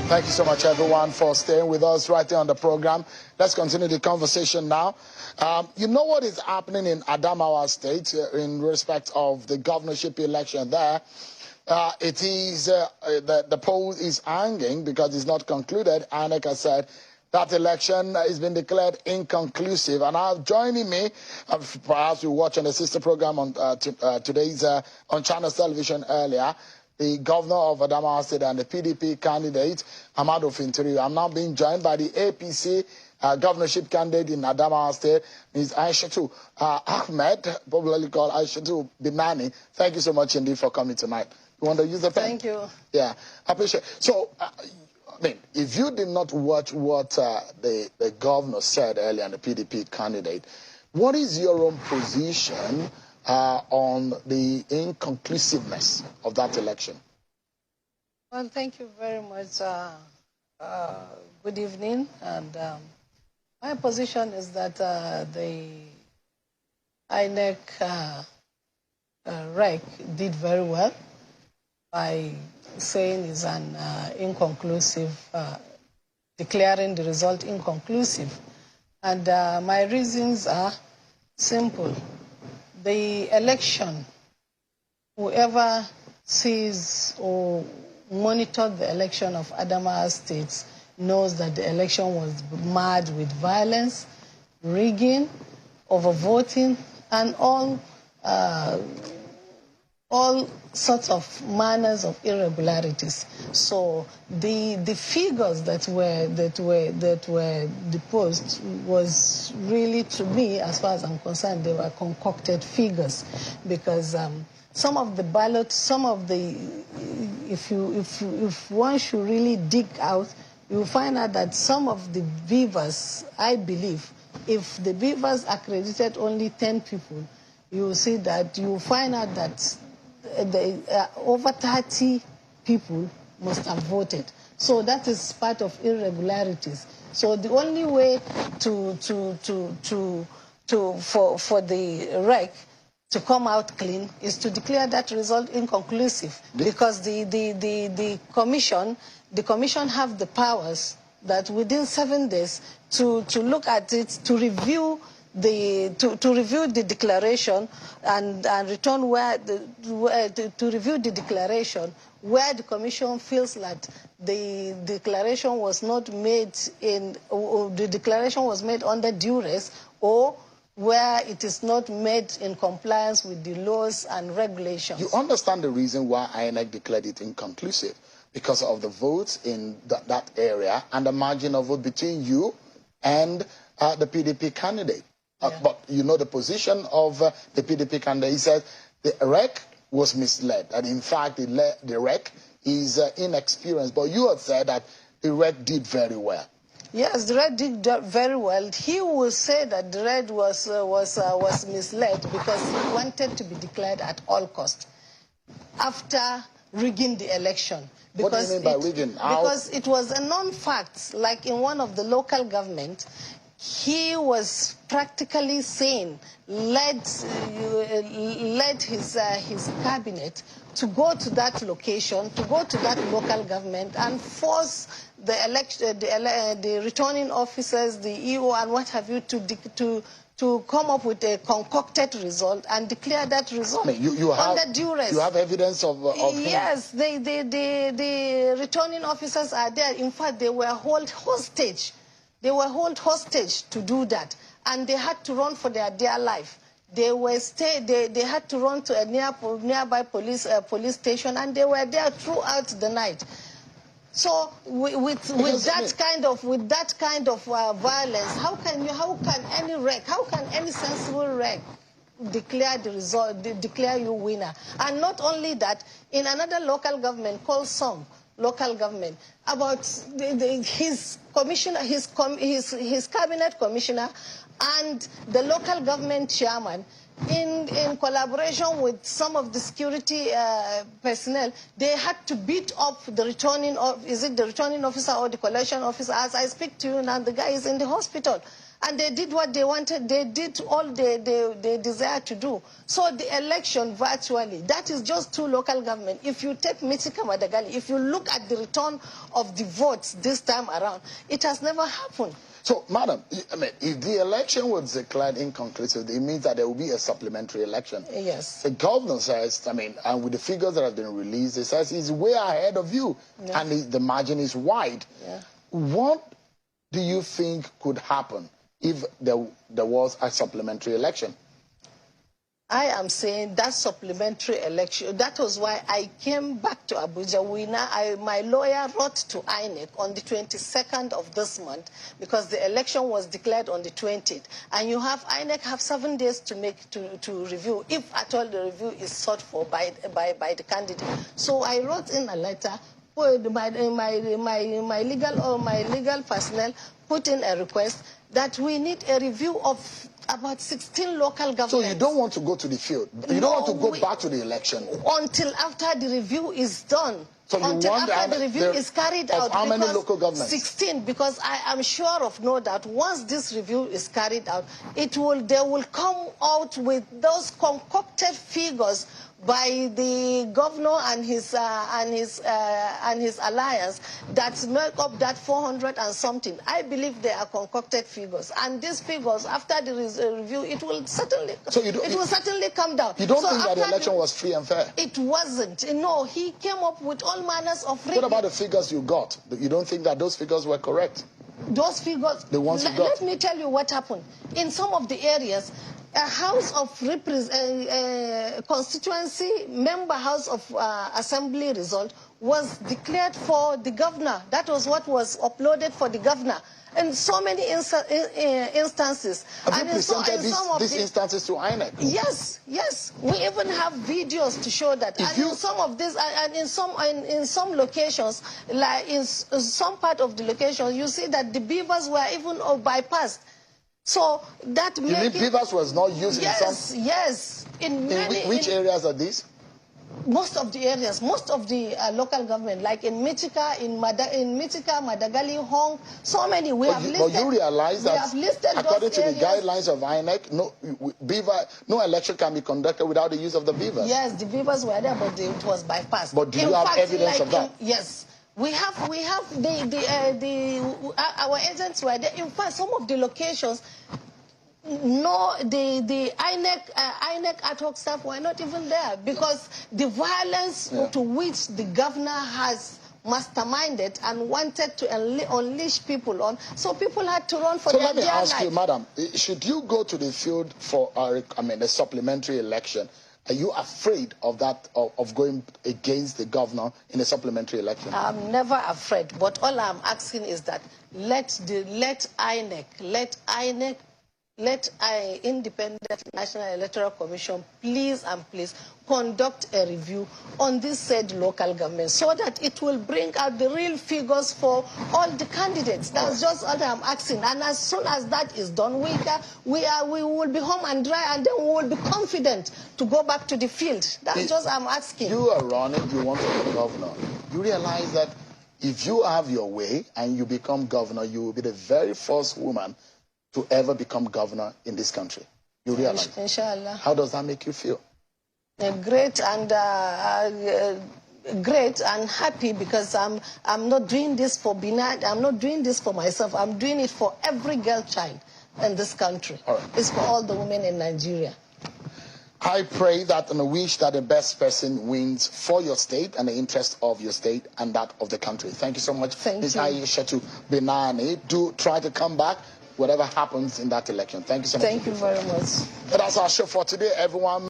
Thank you so much, everyone, for staying with us right there on the program. Let's continue the conversation now. You know what is happening in Adamawa State in respect of the governorship election there. It is the poll is hanging because it's not concluded. INEC has said that election has been declared inconclusive. And now joining me, perhaps you watch on the sister program on today's on Channels Television earlier, the governor of Adamawa State and the PDP candidate, Ahmadu Fintiri. I'm now being joined by the APC governorship candidate in Adamawa State, Ms. Aishatu Ahmed, popularly called Aishatu Binani. Thank you so much indeed for coming tonight. You want to use the pen? Thank you. Yeah, I appreciate it. So, I mean, if you did not watch what the governor said earlier and the PDP candidate, what is your own position on the inconclusiveness of that election? Well, thank you very much. Good evening. And my position is that the INEC REC did very well by saying it's an inconclusive, declaring the result inconclusive. And my reasons are simple. The election, whoever sees or monitored the election of Adamawa State knows that the election was marred with violence, rigging, overvoting, and all sorts of manners of irregularities. So the figures that were deposed was really, to me, as far as I'm concerned, they were concocted figures, because some of the ballots, if one should really dig out, you will find out that some of the beavers, I believe, if the beavers accredited only 10 people, you will see that you will find out that over 30 people must have voted. So that is part of irregularities. So the only way for the REC to come out clean is to declare that result inconclusive, because the commission have the powers that within 7 days to look at it, to review the declaration and return to review the declaration where the commission feels that the declaration was not made the declaration was made under duress, or where it is not made in compliance with the laws and regulations. You understand the reason why INEC declared it inconclusive? Because of the votes in that area and the margin of vote between you and the PDP candidate. Yeah. But you know the position of the PDP candidate. He said the REC was misled, and in fact the REC is inexperienced. But you have said that the REC did very well. Yes, the REC did very well. He will say that the REC was misled because he wanted to be declared at all costs after rigging the election. What do you mean by rigging? Because it was a non-fact, like in one of the local government. He was practically saying, led his cabinet to go to that location, to go to that local government and force the returning officers, the EO and what have you, to come up with a concocted result and declare that result under duress. You have evidence of yes, the returning officers are there. In fact, they were held hostage. They were held hostage to do that, and they had to run for their dear life. They had to run to a nearby police station, and they were there throughout the night. So with that kind of violence, how can any sensible REC declare the result, declare you winner? And not only that, in another local government called Song local government, about his commissioner, his cabinet commissioner, and the local government chairman, in collaboration with some of the security personnel, they had to beat up the returning officer or the collection officer. As I speak to you now, the guy is in the hospital. And they did what they wanted. They did all they desired to do. So the election virtually, that is just 2 local governments. If you take Michika, Madagali, if you look at the return of the votes this time around, it has never happened. So, madam, I mean, if the election was declared inconclusive, it means that there will be a supplementary election. Yes. The governor says, I mean, and with the figures that have been released, it says he's way ahead of you, yeah. and the margin is wide. Yeah. What do you think could happen if there was a supplementary election? I am saying that supplementary election, that was why I came back to Abuja. My lawyer wrote to INEC on the 22nd of this month, because the election was declared on the 20th. And you have, INEC have 7 days to review, if at all the review is sought for by the candidate. So I wrote in a letter, my legal personnel put in a request that we need a review of about 16 local governments. So you don't want to go to the field? You don't want to go back to the election? Until after the review is done. So you until want after the review is carried out. How many local governments? 16, because I am sure of that once this review is carried out, they will come out with those concocted figures by the governor and his alliance that make up that 400 and something. I believe they are concocted figures, and these figures, after the review, it will certainly come down. You don't think that the election was free and fair? It wasn't. No, he came up with all manners of rigging. What about the figures you got? You don't think that those figures were correct? Those figures, the ones you got. Let me tell you what happened. In some of the areas, a House of constituency member House of Assembly result was declared for the governor. That was what was uploaded for the governor. And so many instances. Have you presented these instances to INEC? Yes, yes. We even have videos to show that. And in some of this, and in some locations, like in some part of the location, you see that the beavers were even bypassed. So that you mean beavers was not used in some? Yes. In which areas are these? Most of the areas, most of the local government, like in Michika, Madagali, Hong, so many we have listed. But you realize that according to the guidelines of INEC, no election can be conducted without the use of the beavers. Yes, the beavers were there, but it was bypassed. But do you have evidence of that? Yes. We have our agents were there. In fact, some of the locations, no, the INEC ad hoc staff were not even there, because the violence to which the governor has masterminded and wanted to unleash people on, so people had to run for their life. So let me ask you, madam, should you go to the field for a supplementary election? Are you afraid of that, of going against the governor in a supplementary election? I'm never afraid, but all I'm asking is that let Independent National Electoral Commission please conduct a review on this said local government, so that it will bring out the real figures for all the candidates. That's just all I'm asking. And as soon as that is done, we will be home and dry, and then we will be confident to go back to the field. That's just I'm asking. You are running, you want to be governor. You realize that if you have your way and you become governor, you will be the very first woman to ever become governor in this country. You realize? Inshallah. How does that make you feel? Great and happy, because I'm not doing this for Binani. I'm not doing this for myself. I'm doing it for every girl child in this country. All right. It's for all the women in Nigeria. I pray that and wish that the best person wins for your state and the interest of your state and that of the country. Thank you so much. Thank you. Aishatu Binani. Do try to come back whatever happens in that election. Thank you so much. Thank you very much. That's our show for today, everyone.